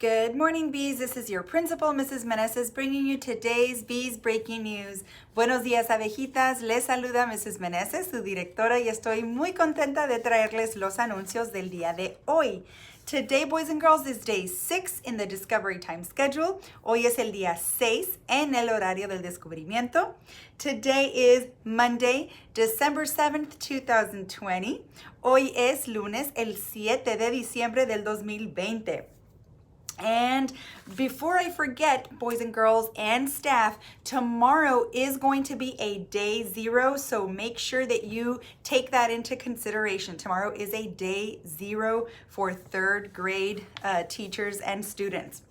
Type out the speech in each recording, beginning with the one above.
Good morning, Bees. This is your principal, Mrs. Meneses, bringing you today's Bees Breaking News. Buenos días, abejitas. Les saluda Mrs. Meneses, su directora, y estoy muy contenta de traerles los anuncios del día de hoy. Today, boys and girls, is day 6 in the Discovery Time schedule. Hoy es el día 6 en el horario del descubrimiento. Today is Monday, December 7th, 2020. Hoy es lunes, el 7 de diciembre del 2020. And before I forget, boys and girls and staff, tomorrow is going to be a day 0, so make sure that you take that into consideration. Tomorrow is a day 0 for 3rd grade teachers and students.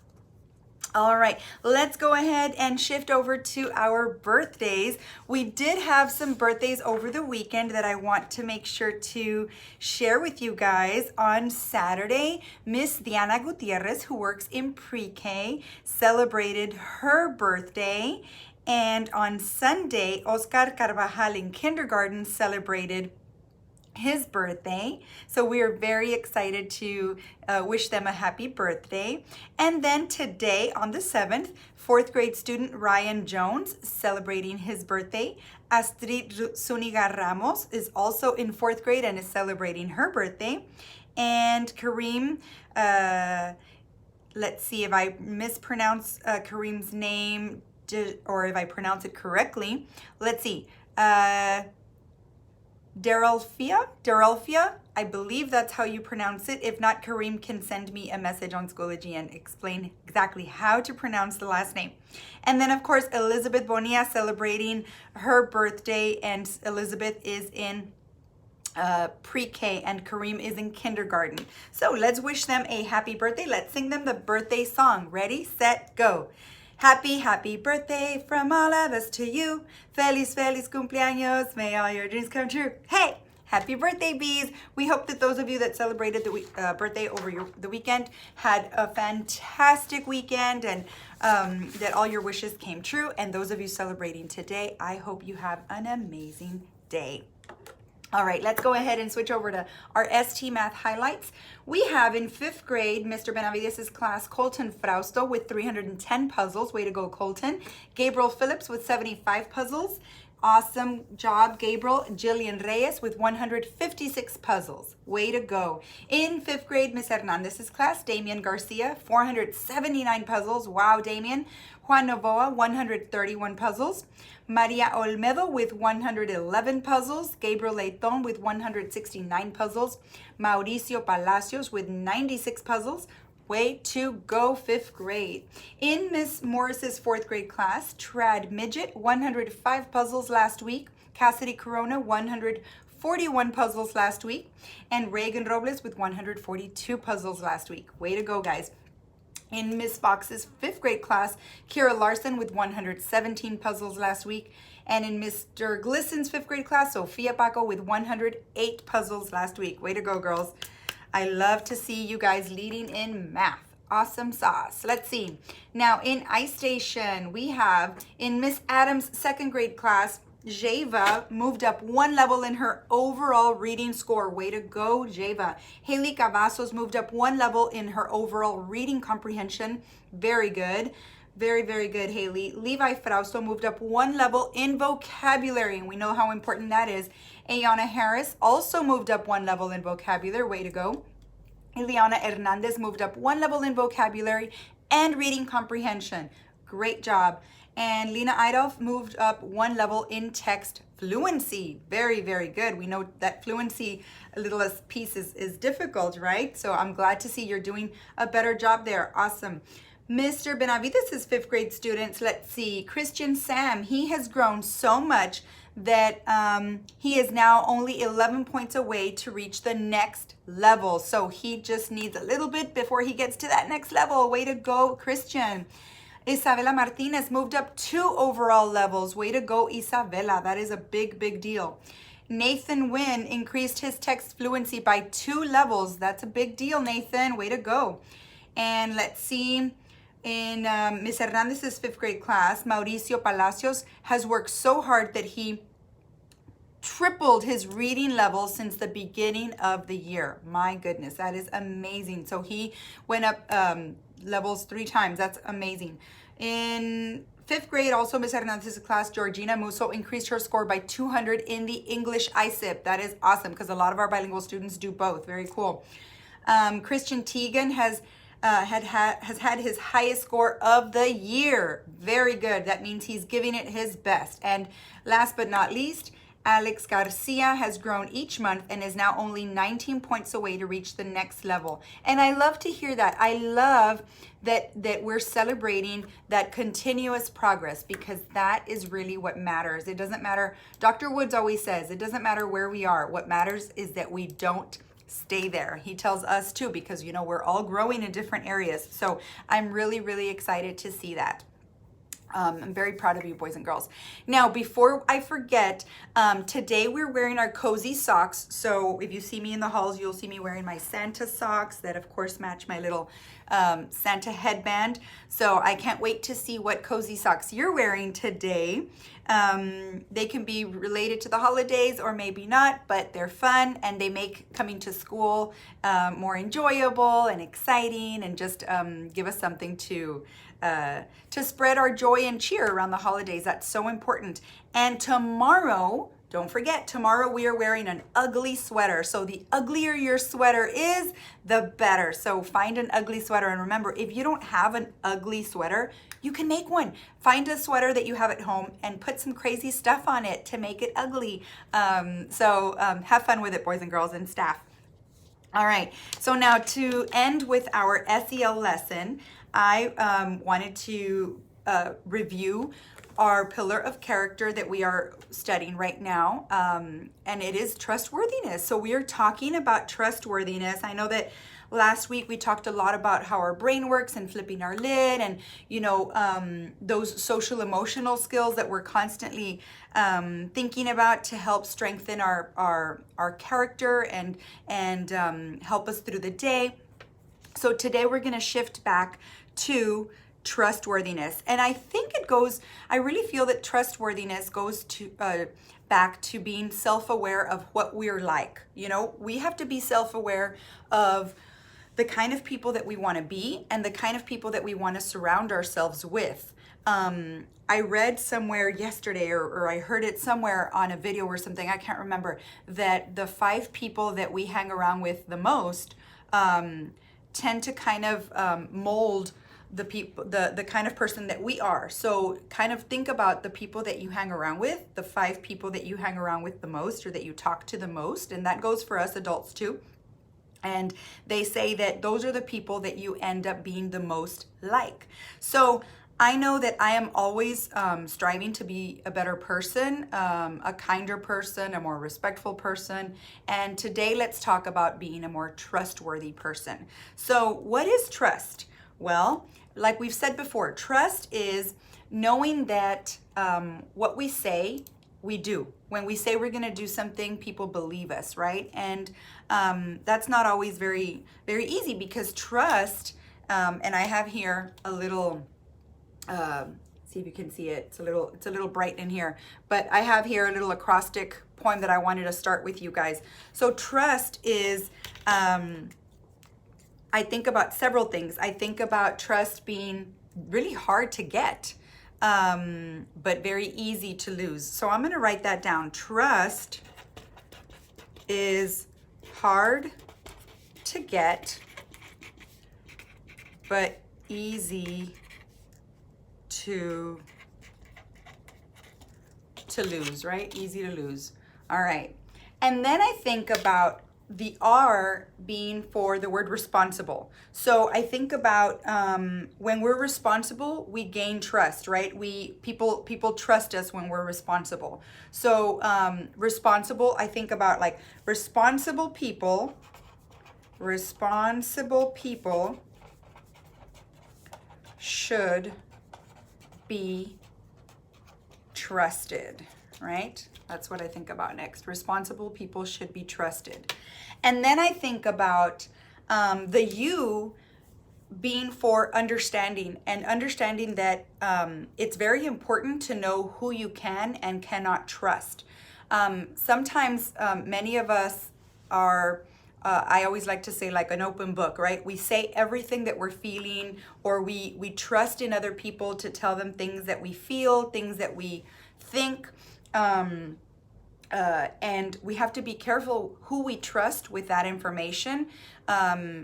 All right, let's go ahead and shift over to our birthdays. We did have some birthdays over the weekend that I want to make sure to share with you guys. On Saturday, Miss Diana Gutierrez, who works in pre-K, celebrated her birthday. And on Sunday, Oscar Carvajal in kindergarten celebrated his birthday. So we are very excited to wish them a happy birthday. And then today on the 7th, 4th grade student Ryan Jones celebrating his birthday. Astrid Zuniga Ramos is also in 4th grade and is celebrating her birthday. And Kareem, let's see if I mispronounce Kareem's name or if I pronounce it correctly. Let's see. Darelfia, I believe that's how you pronounce it. If not, Kareem can send me a message on Schoology and explain exactly how to pronounce the last name. And then, of course, Elizabeth Bonilla celebrating her birthday, and Elizabeth is in pre-K and Kareem is in kindergarten. So let's wish them a happy birthday. Let's sing them the birthday song. Ready, set, go. Happy, happy birthday from all of us to you. Feliz, feliz cumpleaños. May all your dreams come true. Hey, happy birthday, Bees. We hope that those of you that celebrated the birthday over the weekend had a fantastic weekend and that all your wishes came true. And those of you celebrating today, I hope you have an amazing day. All right, let's go ahead and switch over to our ST Math highlights. We have in 5th grade, Mr. Benavides' class, Colton Frausto with 310 puzzles. Way to go, Colton. Gabriel Phillips with 75 puzzles. Awesome job, Gabriel. Jillian Reyes with 156 puzzles. Way to go. In 5th grade, Miss Hernandez's class, Damian Garcia, 479 puzzles. Wow, Damian. Juan Novoa, 131 puzzles. Maria Olmedo with 111 puzzles. Gabriel Leighton with 169 puzzles. Mauricio Palacios with 96 puzzles. Way to go, 5th grade. In Miss Morris's 4th grade class, Trad Midget, 105 puzzles last week. Cassidy Corona, 141 puzzles last week. And Reagan Robles with 142 puzzles last week. Way to go, guys. In Miss Fox's 5th grade class, Kira Larson with 117 puzzles last week. And in Mr. Glisson's 5th grade class, Sofia Paco with 108 puzzles last week. Way to go, girls. I love to see you guys leading in math. Awesome sauce. Let's see. Now in iStation, we have in Miss Adams' 2nd grade class, Java moved up 1 level in her overall reading score. Way to go, Java. Haley Cavazos moved up 1 level in her overall reading comprehension. Very good. Very, very good, Haley. Levi Frausto moved up 1 level in vocabulary, and we know how important that is. Ayana Harris also moved up 1 level in vocabulary. Way to go. Ileana Hernandez moved up 1 level in vocabulary and reading comprehension. Great job. And Lena Idolf moved up 1 level in text fluency. Very, very good. We know that fluency, a little piece is difficult, right? So I'm glad to see you're doing a better job there. Awesome. Mr. Benavides' 5th grade students, let's see. Christian Sam, he has grown so much that he is now only 11 points away to reach the next level. So he just needs a little bit before he gets to that next level. Way to go, Christian. Isabela Martinez moved up 2 overall levels. Way to go, Isabela. That is a big, big deal. Nathan Wynn increased his text fluency by 2 levels. That's a big deal, Nathan. Way to go. And let's see. In Ms. Hernandez's 5th grade class, Mauricio Palacios has worked so hard that he tripled his reading level since the beginning of the year. My goodness, that is amazing. So he went up levels 3 times. That's amazing. In 5th grade, also Miss Hernandez's class, Georgina Musso increased her score by 200 in the English ISIP. That is awesome because a lot of our bilingual students do both. Very cool. Christian Teigen has had his highest score of the year. Very good. That means he's giving it his best. And last but not least, Alex Garcia has grown each month and is now only 19 points away to reach the next level. And I love to hear that. I love that we're celebrating that continuous progress, because that is really what matters. It doesn't matter. Dr. Woods always says, it doesn't matter where we are. What matters is that we don't stay there. He tells us too, because we're all growing in different areas. So I'm really, really excited to see that. I'm very proud of you, boys and girls. Now, before I forget, today we're wearing our cozy socks. So if you see me in the halls, you'll see me wearing my Santa socks that of course match my little Santa headband. So I can't wait to see what cozy socks you're wearing today. They can be related to the holidays or maybe not, but they're fun and they make coming to school more enjoyable and exciting, and just give us something to spread our joy and cheer around the holidays. That's so important. And tomorrow, don't forget, tomorrow we are wearing an ugly sweater. So the uglier your sweater is, the better. So find an ugly sweater. And remember, if you don't have an ugly sweater, you can make one. Find a sweater that you have at home and put some crazy stuff on it to make it ugly. Have fun with it, boys and girls and staff. All right, so now to end with our SEL lesson, I wanted to review our pillar of character that we are studying right now, and it is trustworthiness. So we are talking about trustworthiness. I know that last week we talked a lot about how our brain works and flipping our lid, and those social emotional skills that we're constantly thinking about to help strengthen our character and help us through the day. So today we're going to shift back to trustworthiness. And I think I really feel that trustworthiness goes to back to being self-aware of what we're like. We have to be self-aware of the kind of people that we want to be and the kind of people that we want to surround ourselves with. I read somewhere yesterday, or I heard it somewhere on a video or something, I can't remember, that the 5 people that we hang around with the most tend to kind of mold the kind of person that we are. So kind of think about the people that you hang around with, the 5 people that you hang around with the most, or that you talk to the most, and that goes for us adults too. And they say that those are the people that you end up being the most like. So I know that I am always striving to be a better person, a kinder person, a more respectful person. And today let's talk about being a more trustworthy person. So what is trust? Well, like we've said before, trust is knowing that what we say, we do. When we say we're going to do something, people believe us, right? And that's not always very, very easy, because trust, and I have here a little, see if you can see it. It's a little bright in here, but I have here a little acrostic poem that I wanted to start with you guys. So trust is, I think about several things. I think about trust being really hard to get, but very easy to lose. So I'm going to write that down. Trust is hard to get, but easy to lose, right? Easy to lose. All right. And then I think about the R being for the word responsible. So I think about when we're responsible, we gain trust, right? People trust us when we're responsible. So responsible, I think about like responsible people should be trusted, right? That's what I think about next. Responsible people should be trusted. And then I think about the U being for understanding, and understanding that it's very important to know who you can and cannot trust. Sometimes many of us are I always like to say like an open book, right? We say everything that we're feeling, or we trust in other people to tell them things that we feel, things that we think. And we have to be careful who we trust with that information.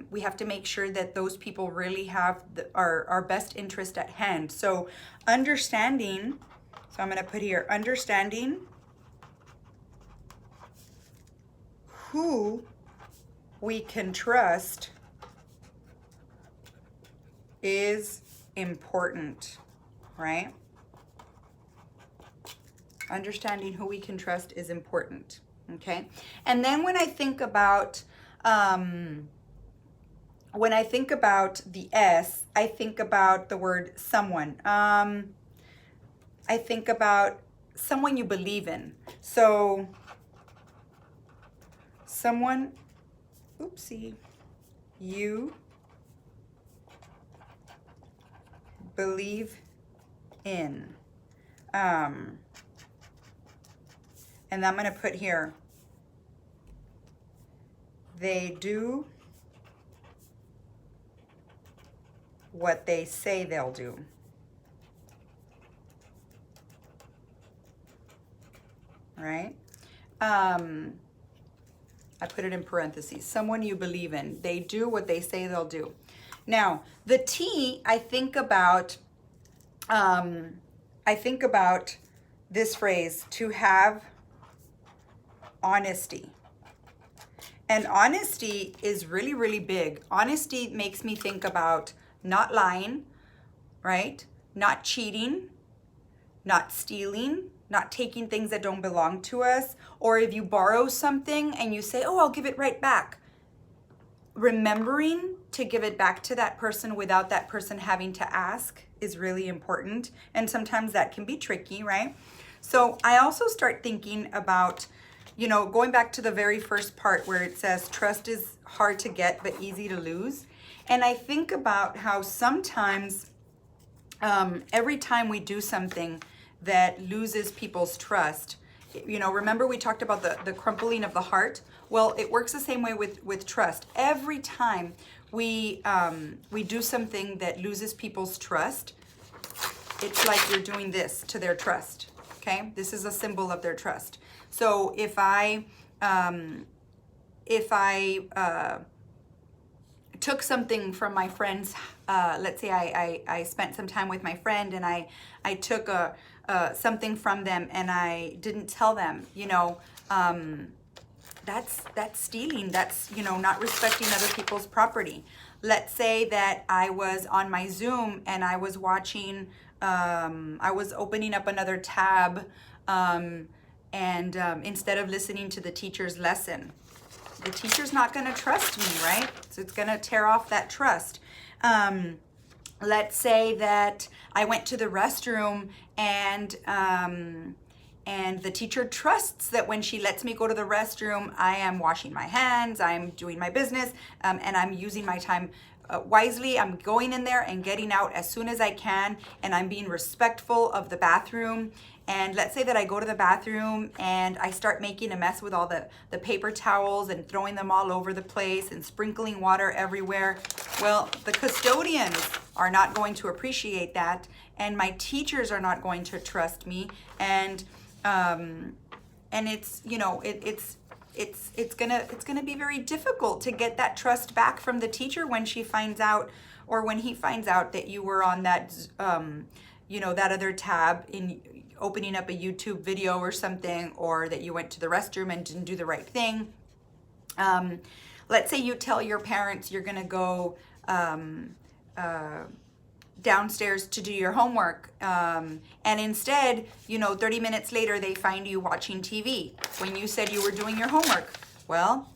We have to make sure that those people really have our best interest at hand. So understanding, so I'm going to put here, understanding who we can trust is important, right? Understanding who we can trust is important, okay? And then when I think about the S, I think about the word someone. I think about someone you believe in. So someone, oopsie, you believe in. And I'm going to put here, they do what they say they'll do. Right? I put it in parentheses. Someone you believe in. They do what they say they'll do. Now, the T, I think about this phrase, to have honesty. And honesty is really, really big. Honesty makes me think about not lying, right? Not cheating, not stealing, not taking things that don't belong to us. Or if you borrow something and you say, oh, I'll give it right back. Remembering to give it back to that person without that person having to ask is really important. And sometimes that can be tricky, right? So I also start thinking about, you know, going back to the very first part where it says trust is hard to get but easy to lose. And I think about how sometimes every time we do something that loses people's trust, you know, remember we talked about the crumpling of the heart? Well, it works the same way with trust. Every time we do something that loses people's trust, it's like you're doing this to their trust, okay? This is a symbol of their trust. So if I took something from my friend's, let's say I spent some time with my friend and I took something from them and I didn't tell them, you know, that's stealing. That's, you know, not respecting other people's property. Let's say that I was on my Zoom and I was watching, I was opening up another tab, and instead of listening to the teacher's lesson, the teacher's not going to trust me, right? So it's going to tear off that trust. Let's say that I went to the restroom and the teacher trusts that when she lets me go to the restroom, I am washing my hands, I'm doing my business, and I'm using my time wisely. I'm going in there and getting out as soon as I can, and I'm being respectful of the bathroom. And let's say that I go to the bathroom and I start making a mess with all the paper towels and throwing them all over the place and sprinkling water everywhere. Well, the custodians are not going to appreciate that, and my teachers are not going to trust me. And it's, you know, it's gonna be very difficult to get that trust back from the teacher when she finds out, or when he finds out that you were on that you know, that other tab in opening up a YouTube video or something, or that you went to the restroom and didn't do the right thing. Let's say you tell your parents you're gonna go downstairs to do your homework, and instead, you know, 30 minutes later they find you watching TV when you said you were doing your homework. Well,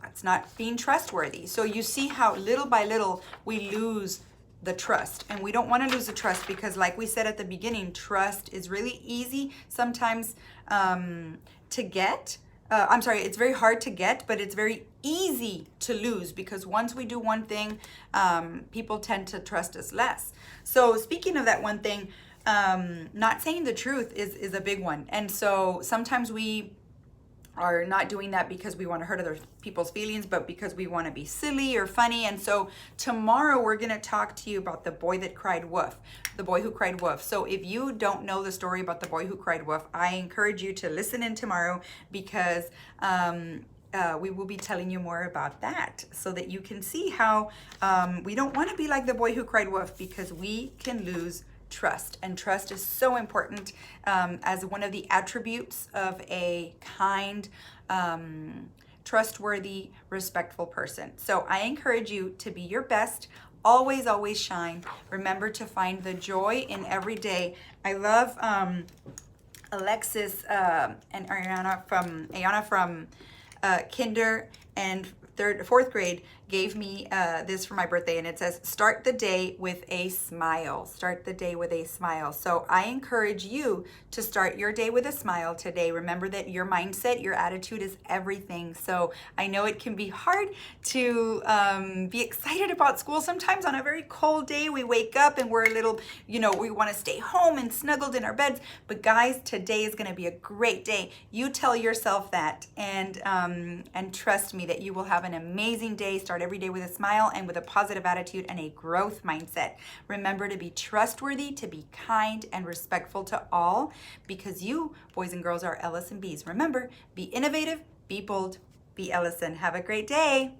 that's not being trustworthy. So you see how little by little we lose the trust, and we don't want to lose the trust, because like we said at the beginning, trust is really easy sometimes to get. It's very hard to get, but it's very easy to lose, because once we do one thing, people tend to trust us less. So speaking of that one thing, not saying the truth is a big one. And so sometimes we are not doing that because we want to hurt other people's feelings, but because we want to be silly or funny. And so tomorrow we're going to talk to you about the boy that cried wolf, the boy who cried wolf. So if you don't know the story about the boy who cried wolf, I encourage you to listen in tomorrow, because we will be telling you more about that, so that you can see how we don't want to be like the boy who cried wolf, because we can lose trust. And trust is so important as one of the attributes of a kind, trustworthy, respectful person. So I encourage you to be your best. Always, always shine. Remember to find the joy in every day. I love Alexis and Ariana from kinder and fourth grade gave me this for my birthday, and it says, start the day with a smile. Start the day with a smile. So I encourage you to start your day with a smile today. Remember that your mindset, your attitude is everything. So I know it can be hard to be excited about school sometimes. On a very cold day, we wake up and we're a little, we want to stay home and snuggled in our beds. But guys, today is going to be a great day. You tell yourself that, and trust me that you will have an amazing day. Start every day with a smile and with a positive attitude and a growth mindset. Remember to be trustworthy, to be kind and respectful to all, because you, boys and girls, are Ellison Bees. Remember, be innovative, be bold, be Ellison. Have a great day.